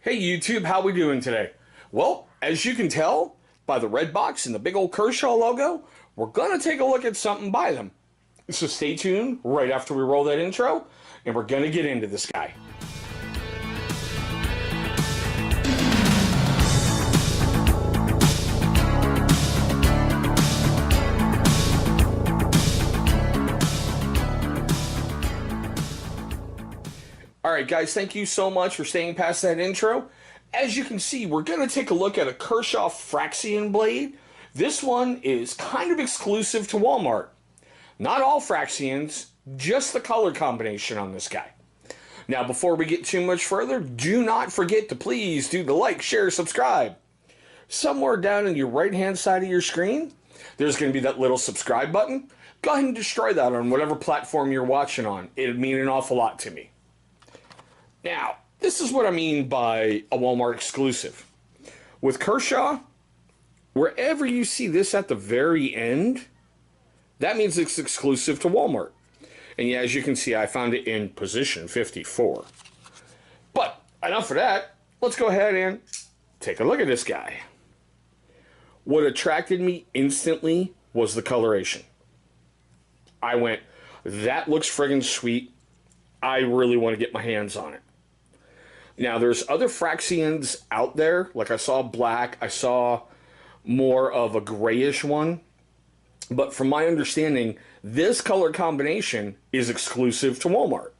Hey YouTube, how we doing today? Well, as you can tell by the red box and the big old Kershaw logo, we're going to take a look at something by them. So stay tuned right after we roll that intro, and we're going to get into this guy. Alright guys, thank you so much for staying past that intro. As you can see, we're going to take a look at a Kershaw Fraxion blade. This one is kind of exclusive to Wal Mart. Not all Fraxions, just the color combination on this guy. Now before we get too much further, do not forget to please do the like, share, subscribe. Somewhere down in your right hand side of your screen, there's going to be that little subscribe button. Go ahead and destroy that on whatever platform you're watching on. It'd mean an awful lot to me. Now, this is what I mean by a Wal Mart exclusive. With Kershaw, wherever you see this at the very end, that means it's exclusive to Wal Mart. And yeah, as you can see, I found it in position 54. But enough of that. Let's go ahead and take a look at this guy. What attracted me instantly was the coloration. I went, that looks friggin' sweet. I really want to get my hands on it. Now, there's other Fraxions out there. Like I saw black. I saw more of a grayish one. But from my understanding, this color combination is exclusive to Wal Mart.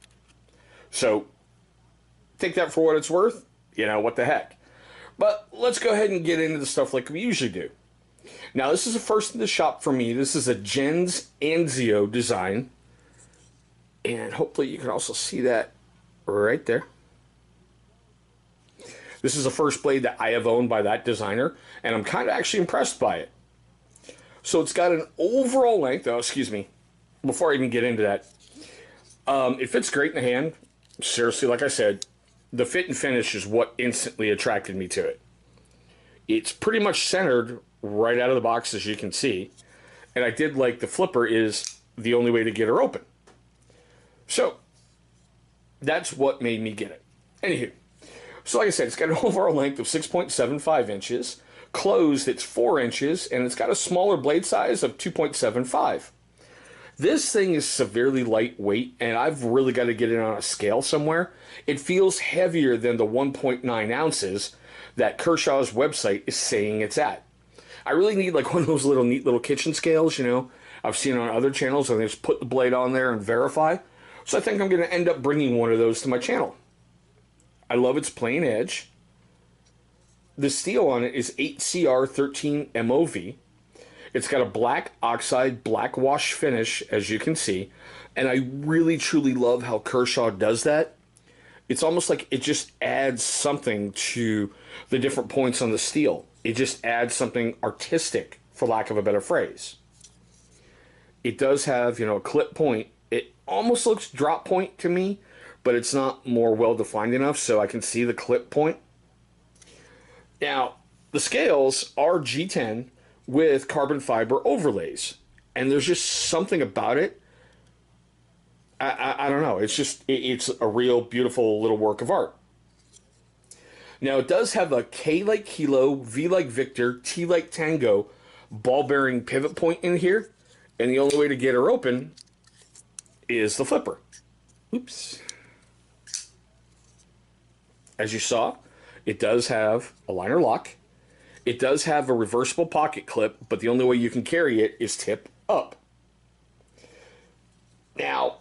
So, take that for what it's worth. You know, what the heck. But let's go ahead and get into the stuff like we usually do. Now, this is a first in the shop for me. This is a Jens Anzio design. And hopefully you can also see that right there. This is the first blade that I have owned by that designer, and I'm kind of actually impressed by it. So it's got an overall length, before I even get into that, it fits great in the hand. Seriously, like I said, the fit and finish is what instantly attracted me to it. It's pretty much centered right out of the box, as you can see, and I did like the flipper is the only way to get her open. So, that's what made me get it. Anywho, so like I said, it's got an overall length of 6.75 inches. Closed, it's 4 inches, and it's got a smaller blade size of 2.75. This thing is severely lightweight, and I've really got to get it on a scale somewhere. It feels heavier than the 1.9 ounces that Kershaw's website is saying it's at. I really need like one of those neat little kitchen scales, you know, I've seen on other channels, and they just put the blade on there and verify. So I think I'm going to end up bringing one of those to my channel. I love its plain edge. The steel on it is 8CR13 MOV. It's got a black oxide, black wash finish, as you can see. And I really, truly love how Kershaw does that. It's almost like it just adds something to the different points on the steel. It just adds something artistic, for lack of a better phrase. It does have, you know, a clip point. It almost looks drop point to me, but it's not more well defined enough so I can see the clip point. Now, the scales are G10 with carbon fiber overlays, and there's just something about it. I don't know. It's just, it's a real beautiful little work of art. Now, it does have a K like Kilo, V like Victor, T like Tango ball bearing pivot point in here, and the only way to get her open is the flipper. Oops. As you saw, it does have a liner lock. It does have a reversible pocket clip, but the only way you can carry it is tip up. Now,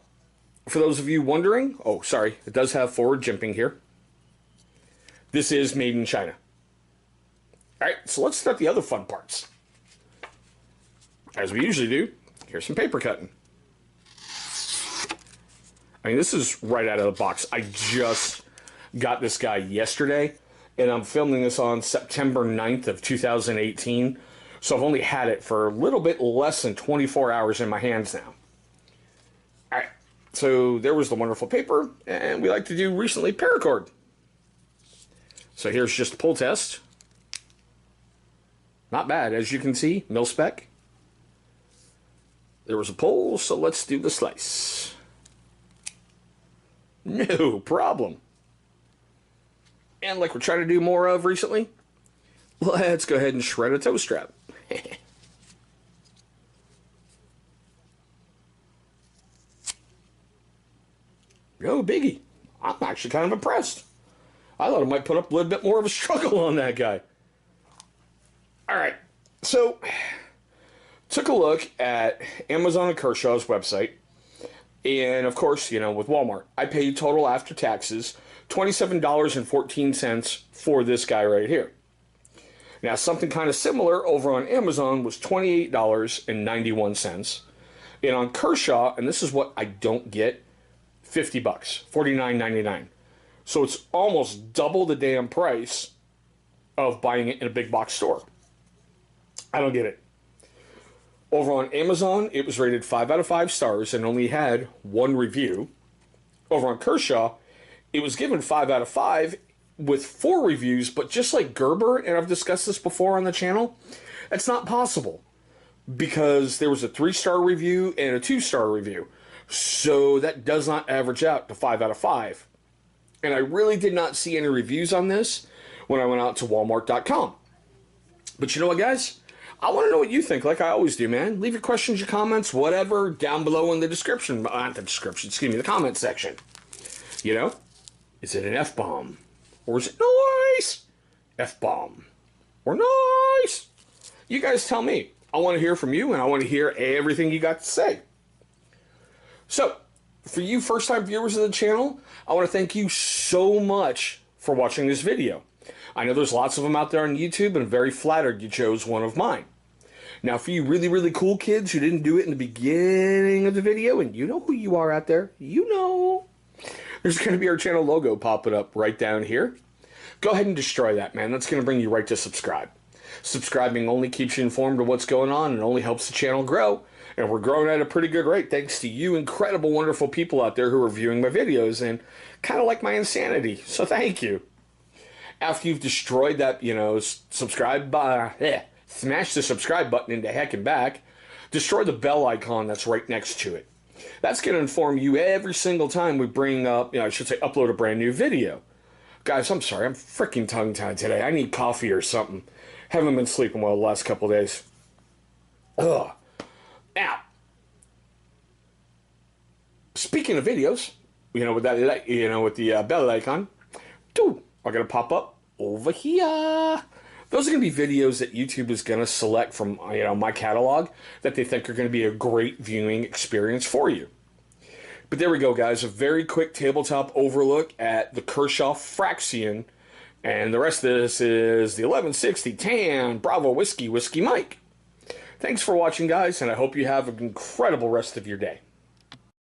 for those of you wondering, it does have forward jimping here. This is made in China. Alright, so let's start the other fun parts. As we usually do, here's some paper cutting. I mean, this is right out of the box. I just got this guy yesterday, and I'm filming this on September 9th of 2018, so I've only had it for a little bit less than 24 hours in my hands now. Alright, so there was the wonderful paper, and we like to do recently paracord. So here's just a pull test. Not bad, as you can see, mil spec. There was a pull, so let's do the slice. No problem. And like we're trying to do more of recently, let's go ahead and shred a toe strap. No biggie. I'm actually kind of impressed. I thought I might put up a little bit more of a struggle on that guy. Alright, so took a look at Amazon and Kershaw's website. And of course, you know, with Wal Mart, I paid total after taxes $27.14 for this guy right here. Now, something kind of similar over on Amazon was $28.91. And on Kershaw, and this is what I don't get, $50, $49.99. So it's almost double the damn price of buying it in a big box store. I don't get it. Over on Amazon, it was rated 5 out of 5 stars and only had 1 review. Over on Kershaw, it was given 5 out of 5 with 4 reviews, but just like Gerber, and I've discussed this before on the channel, that's not possible because there was a 3-star review and a 2-star review. So that does not average out to 5 out of 5. And I really did not see any reviews on this when I went out to Walmart.com. But you know what, guys? I want to know what you think, like I always do, man. Leave your questions, your comments, whatever, down below in the description. Not the description, excuse me, the comment section. You know? Is it an F-bomb? Or is it nice? F-bomb. Or nice? You guys tell me. I want to hear from you, and I want to hear everything you got to say. So, for you first-time viewers of the channel, I want to thank you so much for watching this video. I know there's lots of them out there on YouTube, and I'm very flattered you chose one of mine. Now, for you really, really cool kids who didn't do it in the beginning of the video, and you know who you are out there, you know, there's going to be our channel logo popping up right down here. Go ahead and destroy that, man. That's going to bring you right to subscribe. Subscribing only keeps you informed of what's going on and only helps the channel grow. And we're growing at a pretty good rate thanks to you incredible, wonderful people out there who are viewing my videos and kind of like my insanity. So thank you. After you've destroyed that, you know, smash the subscribe button into heck and back, destroy the bell icon that's right next to it. That's going to inform you every single time we bring up, you know, I should say upload a brand new video. Guys, I'm sorry, I'm freaking tongue-tied today. I need coffee or something. Haven't been sleeping well the last couple days. Ugh. Now, speaking of videos, you know, with that, you know, with the bell icon, are going to pop up over here. Those are going to be videos that YouTube is going to select from, you know, my catalog that they think are going to be a great viewing experience for you. But there we go, guys. A very quick tabletop overlook at the Kershaw Fraxion. And the rest of this is the 1160 Tan Bravo Whiskey Mike. Thanks for watching, guys, and I hope you have an incredible rest of your day.